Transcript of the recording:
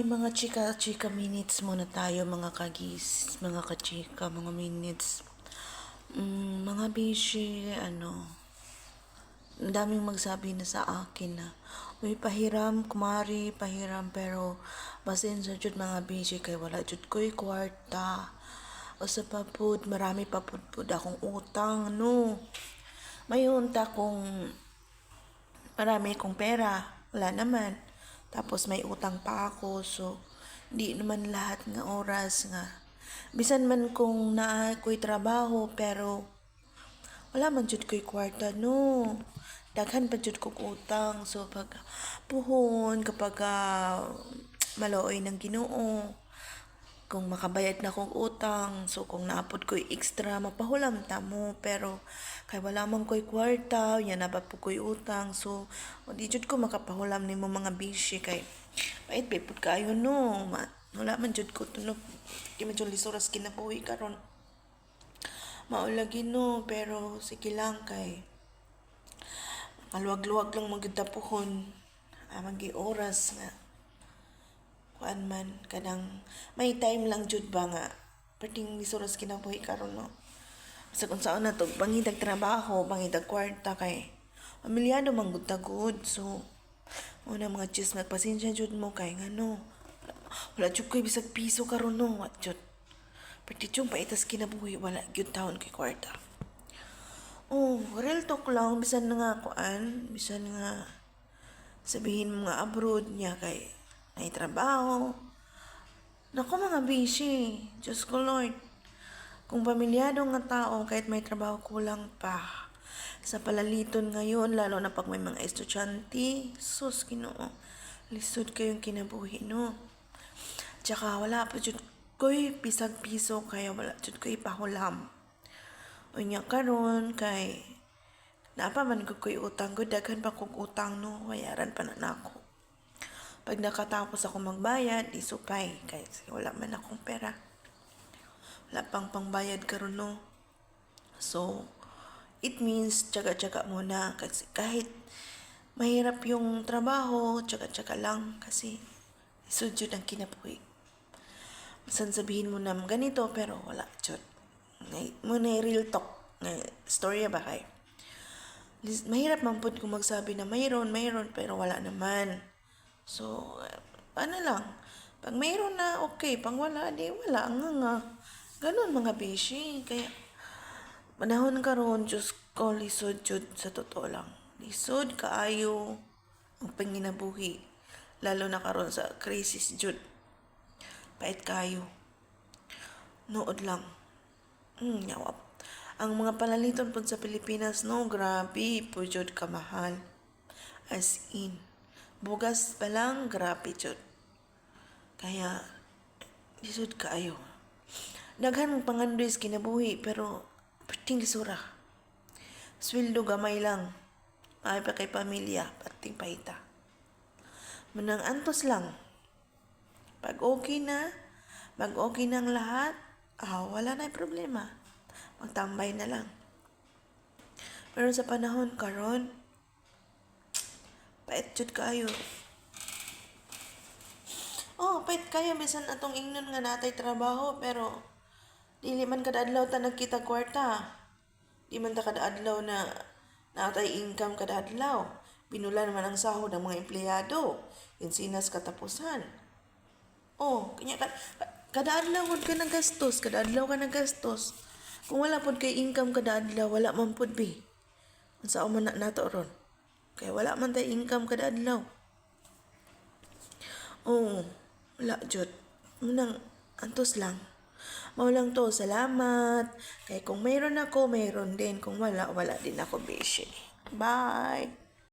Mga chika-chika minutes muna tayo, mga kagis, mga kachika, mga minutes. Mga bishi, ang daming magsabi na sa akin na, uy, pahiram, kumari, pahiram, pero basin sa jud mga bishi, kay wala jud ko'y kwarta. O sa papud, marami papud akong utang, no. May unta kong marami kong pera, wala naman. Tapos may utang pa ako, so di naman lahat nga oras nga. Bisan man kung naa ko'y trabaho, pero wala man jud ko'y kwarta, no. Daghan pa jud kong utang, so pag puhon, kapag malooy ng Ginoo, kung makabayad na kong utang, so kung naapod ko'y extra, mapahulam ta mo, pero kay wala man ko'y kwarta, yan na pa po ko'y utang, so di jud ko makapahulam ni mo mga bishi, kay pait pipod kayo, no. Wala man jud ko tunog, di man jud lisuras kinabuhi karon. Maulagi, no, pero sige lang, kay maluwag-luwag lang magdapuhon, magi oras nga kuan man kadang may time lang jud ba nga perting lisuras kinabuhi karon, no. Sa kung saan na to bangidag trabaho, bangidag kwarta, kay pamilyado man gud tagod, so una mga Diyos nagpasensya jud mo, kay ngano wala jud ko'y bisag piso karon, no. What jud perti chung paitas kinabuhi, wala gyud taon kay kwarta. Real talk lang, bisan nga kuan, bisan nga sabihin mo nga abroad niya, kay ay trabaho. Naku mga bishi, Diyos ko Lord. Kung pamilyado nga tao, kahit may trabaho kulang pa. Sa palaliton ngayon, lalo na pag may mga estudyante, sus, Ginoo, lisod kayong kinabuhi, no. Tsaka wala pa jud ko'y pisag piso, kaya wala jud ko'y pahulam. Unya karon kay napa man ko ko'y utang, daghan pa kong utang, no, bayaran pa na nako. Pag nakatapos ako magbayad, isupay, kay wala man akong pera. Wala pang pangbayad karon, no. So, it means tsaga-tsaga muna, kasi kahit mahirap yung trabaho, tsaga-tsaga lang, kasi isud ang kinabuhi. Masan sabihin mo na ganito, pero wala jud. Muna real talk, storya ba kay? Mahirap man po kung magsabi na mayroon, pero wala naman. So, ano lang, pag mayroon na, okay, pang wala, di wala, nga. Ganun mga bishi, kaya panahon karon, Diyos ko, lisod jud sa totoo lang. Lisod kaayo ang panginabuhi, lalo na karon sa crisis jud. Pait kayo. Nood lang. Nyawap. Ang mga palaliton po sa Pilipinas, no, grabe po jud kamahal. As in, bugas pa lang, grabe jud. Kaya, lisod kaayo. Daghan pangandoy kinabuhi, pero perting lisura. Sweldo gamay lang. Ay pa kay pamilya, perting pahita. Manang antos lang. Pag okay na ang lahat, wala na yung problema. Magtambay na lang. Pero sa panahon karon, pait jud kayo. Pait kayo, bisan atong ingnon nga natay trabaho, pero dili man kada adlaw ta nagkita kwarta. Di man ta kada adlaw na natay income kada adlaw. Binulan man ang sahod ng mga empleyado. Insinas katapusan. Kanya kada adlaw ka nagastos, Kung wala pod kay income kada adlaw, wala man pod bi. Unsa man na nato ron? Kay wala man tay income kada adlaw. Wala jud. Munang antos lang. Mao lang to, salamat. Kay kung mayroon ako, mayroon din. Kung wala din ako, bishi. Bye!